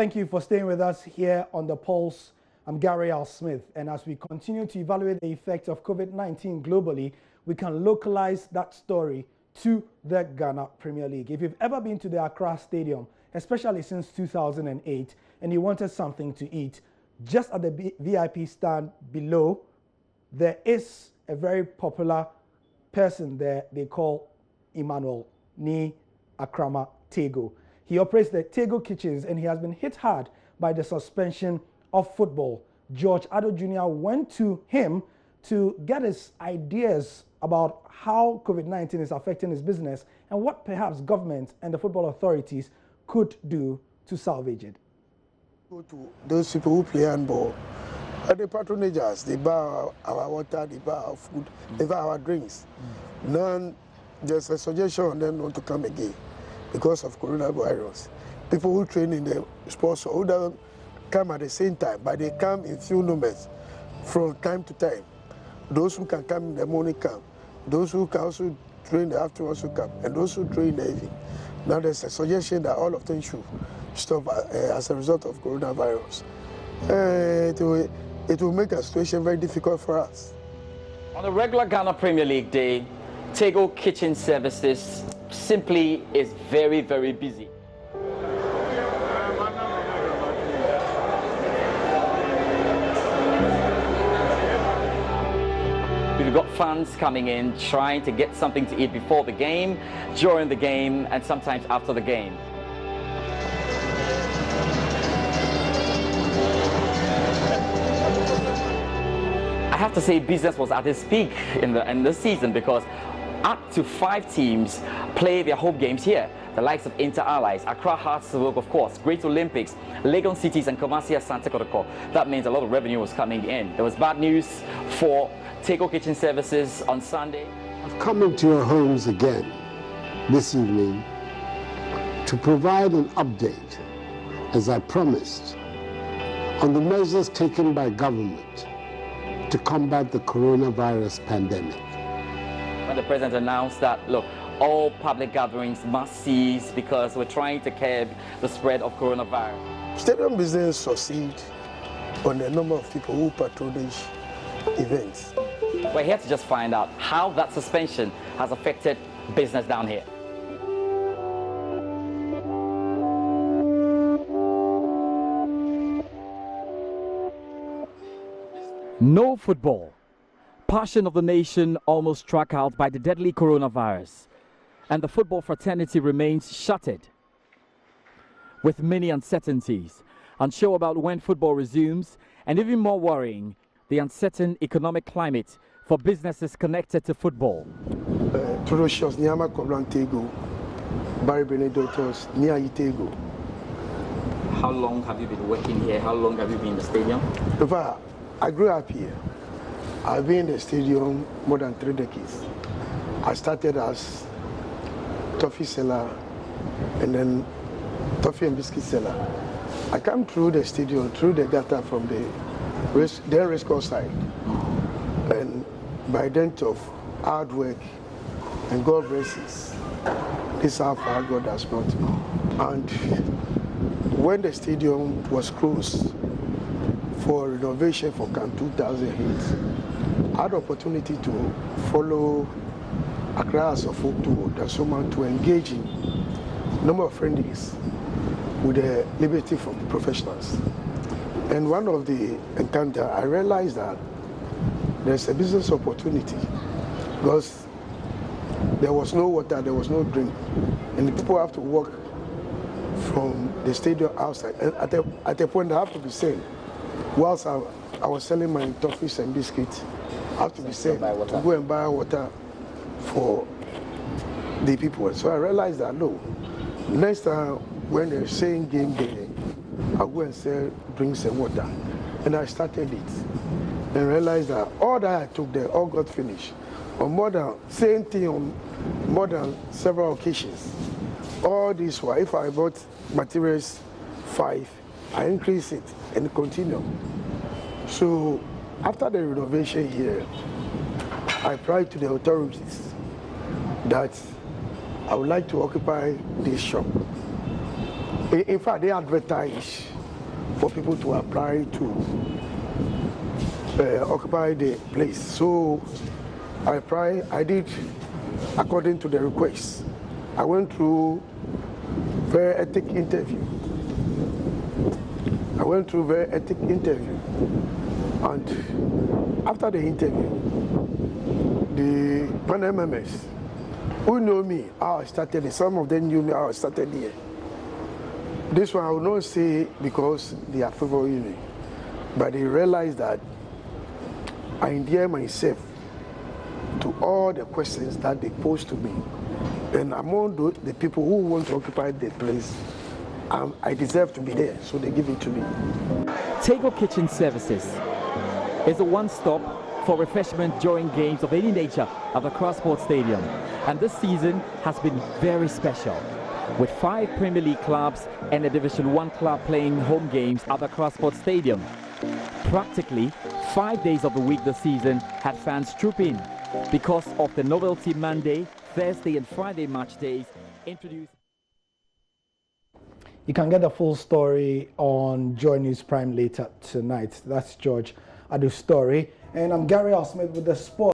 Thank you for staying with us here on The Pulse. I'm Gary L. Smith, and as we continue to evaluate the effects of COVID-19 globally, we can localize that story to the Ghana Premier League. If you've ever been to the Accra Stadium, especially since 2008, and you wanted something to eat, just at the VIP stand below, there is a very popular person there they call Emmanuel Ni Akrama Tego. He operates the Tego Kitchens, and he has been hit hard by the suspension of football. George Addo Jr. went to him to get his ideas about how COVID-19 is affecting his business and what perhaps government and the football authorities could do to salvage it. Go to those people who play handball. The patronagers, they buy our water, they buy our food, they buy our drinks. Now there's a suggestion on them not to come again because of coronavirus. People who train in the sports who don't come at the same time, but they come in few numbers from time to time. Those who can come in the morning come, those who can also train in the afternoon also come, and those who train in the evening. Now there's a suggestion that all of them should stop as a result of coronavirus. It will make a situation very difficult for us. On a regular Ghana Premier League day, Tego Kitchen Services simply is very, very busy. We've got fans coming in trying to get something to eat before the game, during the game, and sometimes after the game. I have to say business was at its peak in the season because up to 5 teams play their home games here. The likes of Inter Allies, Accra Hearts-Silk, of course, Great Olympics, Legon Cities, and Kumasi Asante Kotoko. That means a lot of revenue was coming in. There was bad news for Tego Kitchen Services on Sunday. I've come into your homes again this evening to provide an update, as I promised, on the measures taken by government to combat the coronavirus pandemic. When the president announced that, look, all public gatherings must cease because we're trying to curb the spread of coronavirus. Stadium business succeeds on the number of people who patronage events. We're here to just find out how that suspension has affected business down here. No football. Passion of the nation almost struck out by the deadly coronavirus, and the football fraternity remains shuttered. With many uncertainties, unsure about when football resumes, and even more worrying, the uncertain economic climate for businesses connected to football. Torosios Nyama Koblan Tego, Barry Benedotos, Nia Tego. How long have you been working here? How long have you been in the stadium? I grew up here. I've been in the stadium more than 3 decades. I started as toffee seller and then toffee and biscuit seller. I come through the stadium, through the gutter from the race course side. And by dint of hard work and God blesses, this is how far God has brought me. And when the stadium was closed for renovation for Camp 2008, I had the opportunity to follow Accra as a folk to engage in a number of friendlies with the liberty from the professionals. And one of the encounter, I realized that there's a business opportunity because there was no water, there was no drink, and the people have to walk from the stadium outside. And at a point, I have to be saying, whilst I was selling my toffees and biscuits, I have to be saying to go and buy water for the people. So I realized that no, next time when they're saying game day, I'll go and sell drinks and water. And I started it and realized that all that I took there all got finished. On more than same thing on more than several occasions. All this while if I bought materials 5, I increase it and continue. So after the renovation here, I applied to the authorities that I would like to occupy this shop. In fact, they advertise for people to apply to occupy the place. So I applied, I did according to the request. I went through very ethic interview. And after the interview, the panel members who know me, how I started, some of them knew me how I started here. This one I will not say because they are favoring me, but they realize that I endear myself to all the questions that they pose to me. And among the people who want to occupy the place, I deserve to be there, so they give it to me. Tego Kitchen Services is a one-stop for refreshment during games of any nature at the Accra Stadium. And this season has been very special, with 5 Premier League clubs and a Division 1 club playing home games at the Accra Stadium. Practically 5 days of the week this season had fans troop in because of the novelty Monday, Thursday and Friday match days introduced. You can get the full story on JoyNews Prime later tonight. That's George Adu's story. And I'm Gary Smith with the sport.